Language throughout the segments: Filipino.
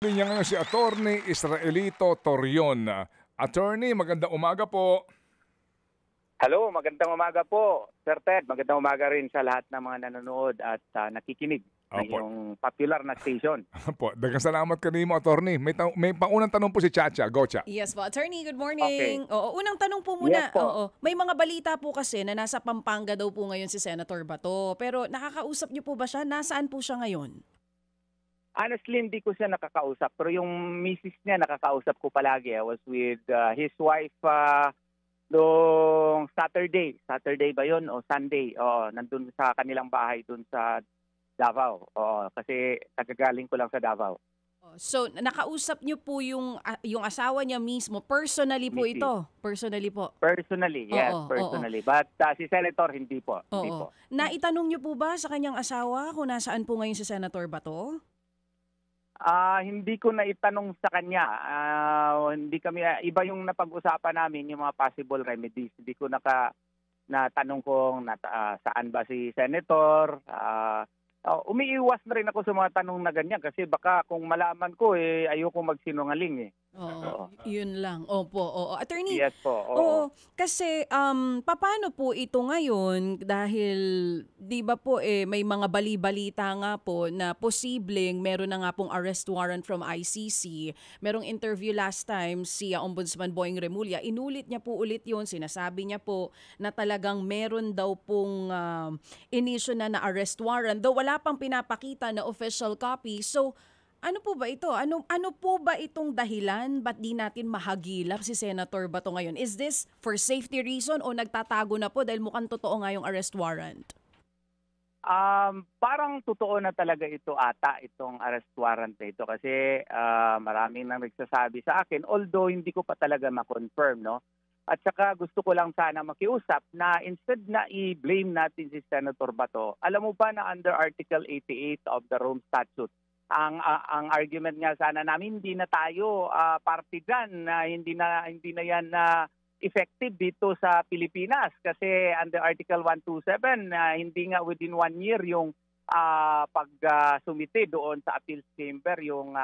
Niya ngayon si Attorney Israelito Torion. Attorney, magandang umaga po. Hello, magandang umaga po, Sir Ted. Magandang umaga rin sa lahat ng mga nanonood at nakikinig ng Opo. iyong popular na station. Po, daghang salamat kanimo, Attorney. May paunang tanong po si Chacha. Go, Cha. Yes po, attorney, good Okay. morning. Oo, unang tanong po Yes muna. po. Oo, may mga balita po kasi na nasa Pampanga daw po ngayon si Senator Bato. Pero nakakausap niyo po ba siya? Nasaan po siya ngayon? Honestly, hindi ko siya nakakausap. Pero yung misis niya nakakausap ko palagi. I was with his wife noong Saturday. Saturday ba yun o Sunday? Nandun sa kanilang bahay dun sa Davao. Kasi tagagaling ko lang sa Davao. So, nakausap niyo po yung asawa niya mismo. Personally po Mrs. ito. Personally po. Personally, yes, Oo, personally. But si Senator, hindi po. Hindi po. Oo. Naitanong niyo po ba sa kanyang asawa kung nasaan po ngayon si Senator Bato? Hindi ko na itanong sa kanya. Hindi kami iba yung napag-usapan namin yung mga possible remedies. Hindi ko natanong kung saan ba si Senator. Umiiwas na rin ako sa mga tanong na ganyan kasi baka kung malaman ko ayoko magsinungaling . Oo, yun lang. Opo, oo. Attorney, Yes po. oo, kasi paano po ito ngayon dahil 'di ba po may mga bali-balita nga po na posibleng meron na nga pong arrest warrant from ICC. Merong interview last time si Ombudsman Boying Remulla, inulit niya po ulit 'yon, sinasabi niya po na talagang meron daw pong inisyu na arrest warrant though wala pang pinapakita na official copy. So ano po ba ito? Ano po ba itong dahilan? Ba't di natin mahagilap si Senator Bato ngayon? Is this for safety reason o nagtatago na po dahil mukhang totoo nga yung arrest warrant? Parang totoo na talaga ito ata, itong arrest warrant na ito kasi maraming nang nagsasabi sa akin although hindi ko pa talaga ma-confirm, no? At saka gusto ko lang sana makiusap na instead na i-blame natin si Senator Bato, alam mo ba na under Article 88 of the Rome Statute, ang argument nga sana namin hindi na tayo party dyan, hindi na yan effective dito sa Pilipinas kasi under Article 127 hindi nga within 1 year yung pag-sumite doon sa appeals chamber yung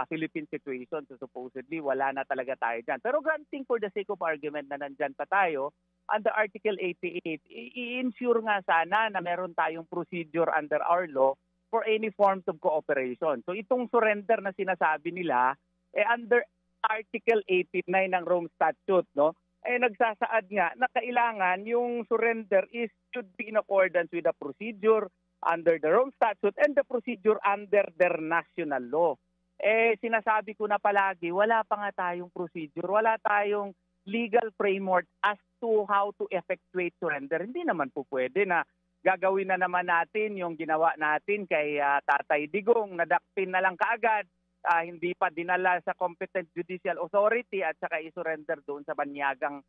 Philippine situation. So supposedly wala na talaga tayo dyan. Pero granting for the sake of argument na nandyan pa tayo, under Article 88, i-ensure nga sana na meron tayong procedure under our law for any forms of cooperation. So itong surrender na sinasabi nila under Article 89 ng Rome Statute, no? Nagsasaad nga na kailangan yung surrender should be in accordance with the procedure under the Rome Statute and the procedure under their national law. Sinasabi ko na palagi, wala pa nga tayong procedure, wala tayong legal framework as to how to effectuate surrender. Hindi naman po pwede na gagawin na naman natin yung ginawa natin kay Tatay Digong, nadakpin na lang kaagad, hindi pa dinala sa competent judicial authority at saka isurrender doon sa banyagang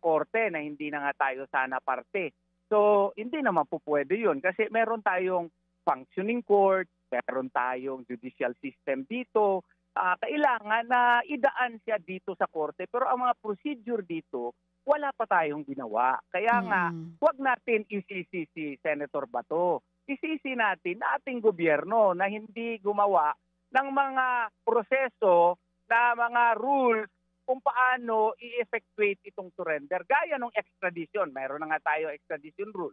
korte na hindi na nga tayo sana parte. So hindi naman po pwede yun kasi meron tayong functioning court, meron tayong judicial system dito. Kailangan na idaan siya dito sa korte pero ang mga procedure dito wala pa tayong ginawa. Kaya nga, huwag natin isisi si Senator Bato. Isisi natin na ating gobyerno na hindi gumawa ng mga proseso na mga rules kung paano i-effectuate itong surrender. Gaya ng extradition. Mayroon na nga tayo extradition rule.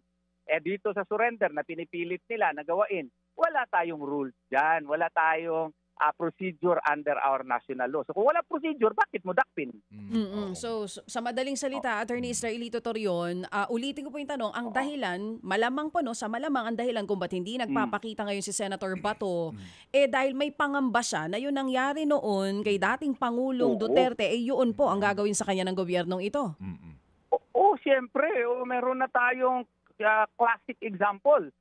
Dito sa surrender na pinipilit nila na gawain, wala tayong rules dyan. Wala tayong procedure under our national law. So kung wala procedure, bakit mo dakpin? So sa madaling salita, Attorney Israelito Torion, ulitin ko po yung tanong, ang dahilan, malamang po no, sa malamang ang dahilan kung ba't hindi nagpapakita ngayon si Senator Bato, dahil may pangamba siya na yun nangyari noon kay dating Pangulong Duterte, yun po ang gagawin sa kanya ng gobyernong ito. Siyempre, meron na tayong classic example.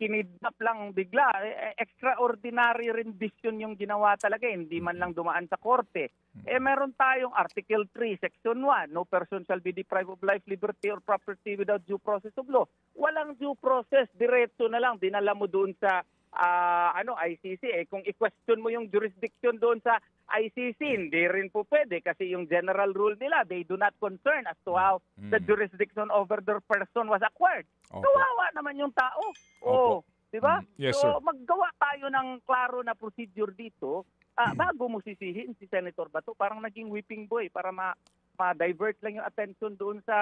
Kinidnap lang bigla. Extraordinary rendition yung ginawa talaga. Hindi man lang dumaan sa korte. Meron tayong Article 3, Section 1, no person shall be deprived of life, liberty, or property without due process of law. Walang due process. Diretso na lang. Dinala mo doon sa ICC. Kung i-question mo yung jurisdiction doon sa ICC, hindi rin po pwede kasi yung general rule nila, they do not concern as to how the jurisdiction over their person was acquired. Kawawa naman yung tao. Di ba? Yes, so sir. maggawa tayo ng klaro na procedure dito bago mo sisihin si Senator Bato, parang naging whipping boy para ma-divert lang yung attention doon sa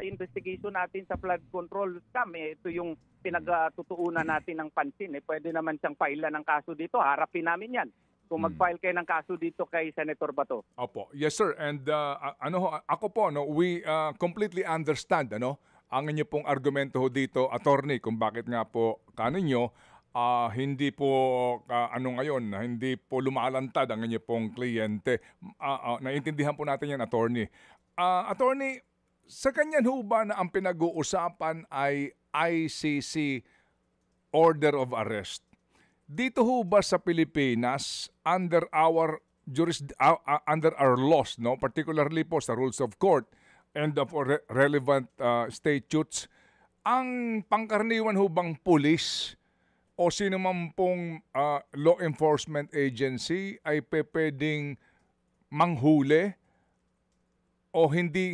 investigation natin sa flood control scam. Ito yung pinagtutuunan natin ng pansin. Pwede naman siyang failan ng kaso dito. Harapin namin yan. Kung mag-file kayo ng kaso dito kay Senator Bato. Opo. Yes, sir. And ako po, we completely understand ang inyo pong argumento ho dito, attorney, kung bakit nga po kaninyo hindi po hindi po lumalantad ang inyo pong kliyente. Naiintindihan po natin yan, attorney. Attorney, sa ganyan ho ba na ang pinag-uusapan ay ICC order of arrest? Dito ho ba sa Pilipinas under our under our laws, particularly po sa rules of court and of relevant statutes, ang pangkaraniwan ho bang pulis o sino man pong law enforcement agency ay pwedeng manghuli o hindi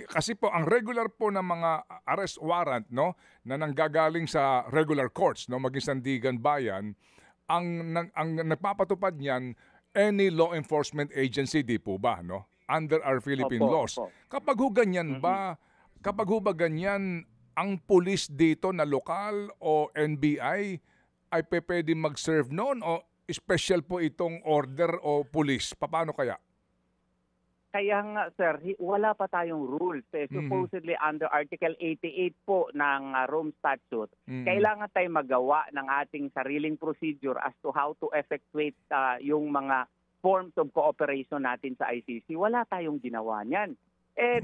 kasi po ang regular po ng mga arrest warrant na nanggagaling sa regular courts maging Sandigan Bayan ang nagpapatupad niyan any law enforcement agency, di po ba under our Philippine laws. Kapag ho ganyan ba ang pulis dito na lokal o NBI ay pwede mag-serve noon o special po itong order o pulis? Paano kaya? Kaya nga, sir, wala pa tayong rules. Supposedly under Article 88 po ng Rome Statute, kailangan tayo magawa ng ating sariling procedure as to how to effectuate yung mga forms of cooperation natin sa ICC. Wala tayong ginawa niyan.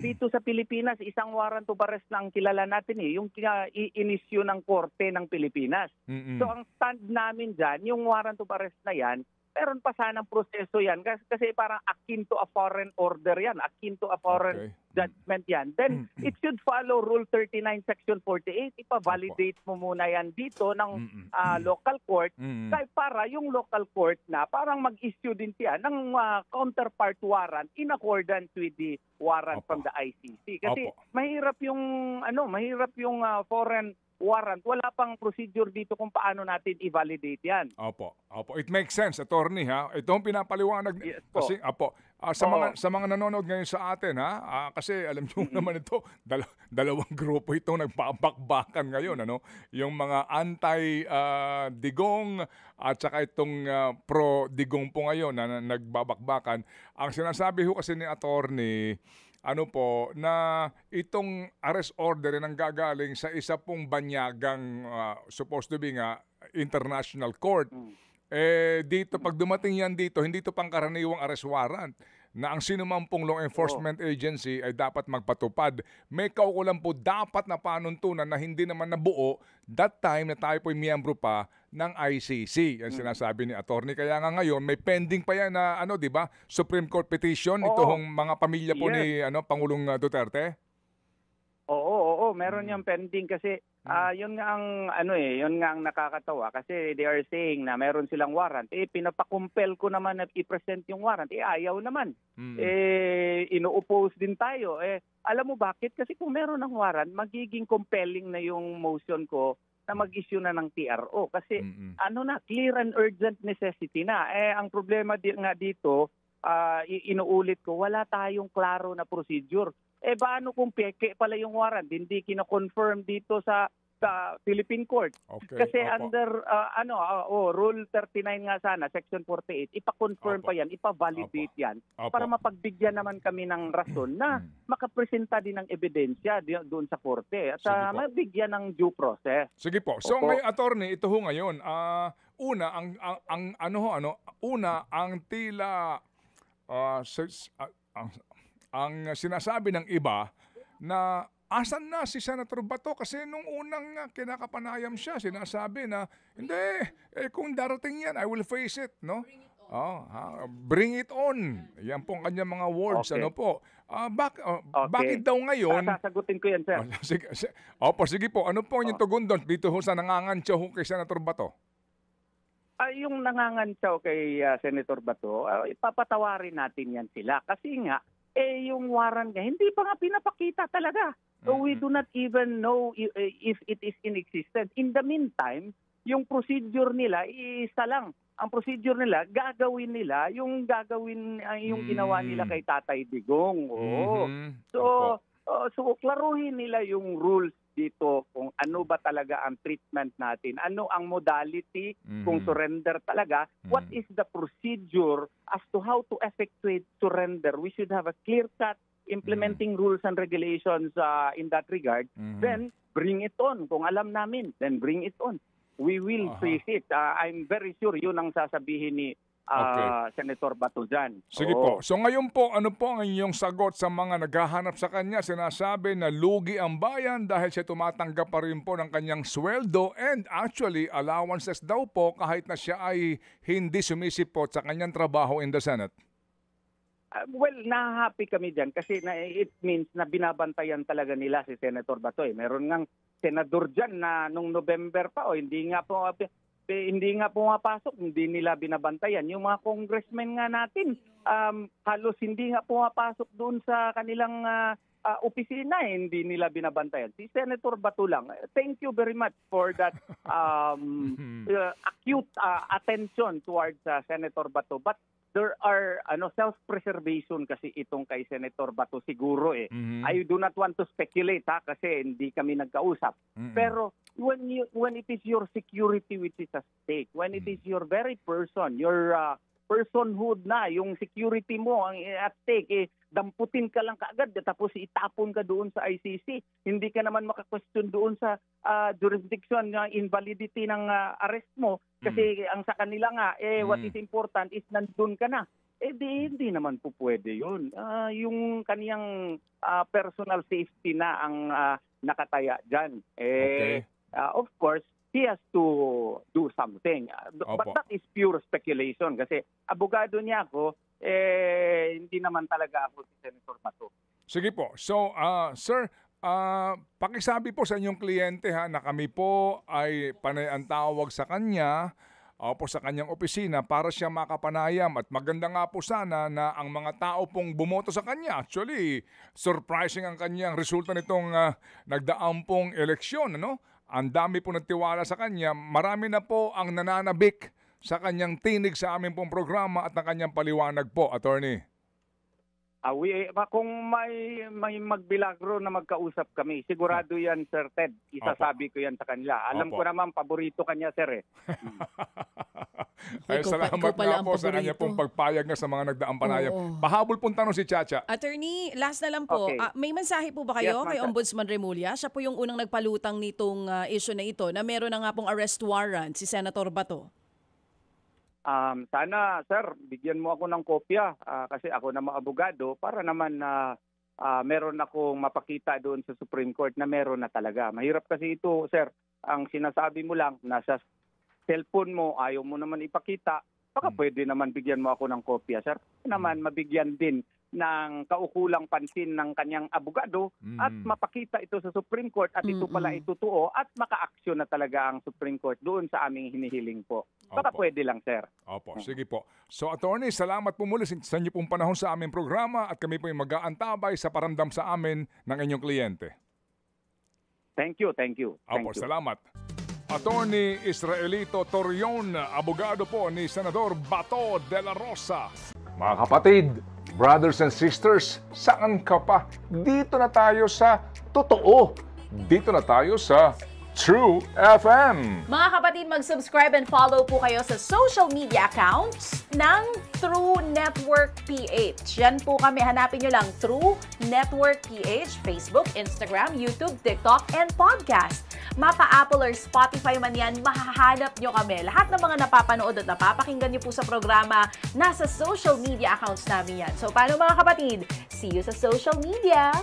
Dito sa Pilipinas, isang warrant of arrest lang kilala natin yung inisyu ng korte ng Pilipinas. So ang stand namin dyan, yung warrant of arrest na yan, meron pa sanang proseso yan kasi parang akin to a foreign order yan, akin to a foreign judgment yan. Then it should follow Rule 39 Section 48. Ipa-validate mo muna yan dito ng local court para yung local court na parang mag-issue din siya ng counterpart warrant in accordance with the warrant from the ICC. Kasi mahirap yung foreign warrant, wala pang procedure dito kung paano natin i-validate yan. Opo. It makes sense, attorney, ha. Ito ang pinapaliwanag kasi sa mga nanonood ngayon sa atin, ha. Kasi alam niyo naman ito, dalawang grupo itong nagbabakbakan ngayon, Yung mga anti-digong at saka itong pro-digong po ngayon na nagbabakbakan. Ang sinasabi ho kasi ni attorney na itong arrest order nang gagaling sa isa pong banyagang supposed to be international court. Dito, pag dumating yan dito, hindi ito pangkaraniwang arrest warrant na ang sino man pong law enforcement agency ay dapat magpatupad. May kaukulan po dapat na panuntunan na hindi naman nabuo that time na tayo po'y miyembro pa ng ICC. Yan sinasabi ni attorney. Kaya nga ngayon, may pending pa yan na di ba? Supreme Court petition itong mga pamilya po ni Pangulong Duterte. Oo, meron yung pending kasi yun nga ang nakakatawa kasi they are saying na meron silang warrant. Pinapakumpel ko naman na i-present yung warrant. Ayaw naman. Ino-oppose din tayo. Alam mo bakit? Kasi kung meron ng warrant, magiging compelling na yung motion ko na mag-issue na ng TRO. Kasi clear and urgent necessity na. Ang problema nga dito, inuulit ko, wala tayong klaro na procedure. Paano kung peke pala yung warrant? Hindi kina-confirm dito sa Philippine Court. Kasi under Rule 39 nga sana, Section 48, ipa-confirm pa yan, ipa-validate yan para mapagbigyan naman kami ng rason na makapresenta din ng ebidensya doon sa korte at mabigyan ng due process. Sige po. So ngayon, attorney, ito ho ngayon, ang tila ang sinasabi ng iba na asan na si Senator Bato kasi nung unang kinakapanayam siya, sinasabi na hindi, kung darating yan, I will face it, bring it on. Yan po ang kanyang mga words, bakit daw ngayon? Sasagutin ko yan, sir. Sige po. Ano po yung tugon doon dito ho sa nangangantsaw ho kay Senator Bato? Yung nangangantsaw kay Senator Bato, ipapatawarin natin yan sila kasi nga yung warrant niya, hindi pa nga pinapakita talaga. So we do not even know if it is in existence. In the meantime, yung procedure nila, isa lang. ang procedure nila, gagawin nila yung yung ginawa nila kay Tatay Digong. Oo. So klaruhin nila yung rules dito kung ano ba talaga ang treatment natin, ano ang modality, kung surrender talaga, what is the procedure as to how to effectuate surrender. We should have a clear-cut implementing rules and regulations in that regard. Then bring it on. Kung alam namin, then bring it on. We will face it. I'm very sure yun ang sasabihin ni Senator Bato dyan. Sige po. So ngayon po, ano po ang inyong sagot sa mga naghahanap sa kanya? Sinasabi na lugi ang bayan dahil siya tumatanggap pa rin po ng kanyang sweldo and actually allowances daw po kahit na siya ay hindi sumisipot sa kanyang trabaho in the Senate. Well, na-happy kami dyan kasi it means na binabantayan talaga nila si Senator Bato. Meron ngang senador dyan na nung November pa, hindi nga pumapasok, hindi nila binabantayan. Yung mga congressmen nga natin, halos hindi nga pumapasok doon sa kanilang opisina, hindi nila binabantayan. Si Senator Bato lang. Thank you very much for that acute attention towards Senator Bato. But there are self-preservation kasi itong kay Senator Bato siguro I do not want to speculate kasi hindi kami nagkausap. Pero when it is your security which is at stake, when it is your very person, your personhood na, yung security mo ang at stake, damputin ka lang kaagad tapos itapon ka doon sa ICC. Hindi ka naman maka-question doon sa jurisdiction na invalidity ng arrest mo kasi ang sa kanila nga what is important is nandun ka na. Hindi naman po pwede yun. Yung kaniyang personal safety na ang nakataya dyan. Of course, he has to do something. But that is pure speculation kasi abogado niya ako, hindi naman talaga ako si Senator Bato. Sige po. So, sir, pakisabi po sa inyong kliyente na kami po ay panay ang tawag sa kanya po sa kanyang opisina para siya makapanayam at maganda nga po sana na ang mga tao pong bumoto sa kanya. Actually, surprising ang kanyang resulta nitong nagdaang pong eleksyon, ano? Ang dami po nagtiwala sa kanya. Marami na po ang nananabik sa kanyang tinig sa aming pong programa at ang kanyang paliwanag po, Attorney. Kung may magbilagro na magkausap kami, sigurado yan, Sir Ted. Isasabi ko yan sa kanila. Alam ko naman, paborito kanya, Sir. Ay, salamat nga po sa kanya pong pagpayag na sa mga nagdaang panayam. Pahabol pong tanong si Chacha. Attorney, last na lang po. Okay. May mensahe po ba kayo kay Ombudsman Remulla? Siya po yung unang nagpalutang nitong issue na ito na meron na nga pong arrest warrant si Senator Bato. Sana, sir, bigyan mo ako ng kopya kasi ako na abogado para naman meron akong mapakita doon sa Supreme Court na meron na talaga. Mahirap kasi ito, sir. Ang sinasabi mo lang, nasa cellphone mo, ayaw mo naman ipakita, baka pwede naman bigyan mo ako ng kopya, sir. Naman mabigyan din ng kaukulang pansin ng kanyang abogado at mapakita ito sa Supreme Court at ito pala itutuo at maka-aksyon na talaga ang Supreme Court doon sa aming hinihiling po. Baka pwede lang, sir. Opo, sige po. So, Attorney, salamat po muli sa inyo pong panahon sa aming programa at kami po ay mag-aantabay sa paramdam sa amin ng inyong kliyente. Thank you, thank you. Opo, salamat. Attorney Israelito Torion, abogado po ni Senador Bato de la Rosa. Mga kapatid, brothers and sisters, saan ka pa? Dito na tayo sa totoo. Dito na tayo sa True FM. Mga kapatid, mag-subscribe and follow po kayo sa social media accounts ng True Network PH. Yan po kami. Hanapin nyo lang True Network PH, Facebook, Instagram, YouTube, TikTok, and podcast. Mapa Apple or Spotify man yan, mahahanap nyo kami. Lahat ng mga napapanood at napapakinggan nyo po sa programa, nasa social media accounts namin yan. So, paano mga kapatid? See you sa social media!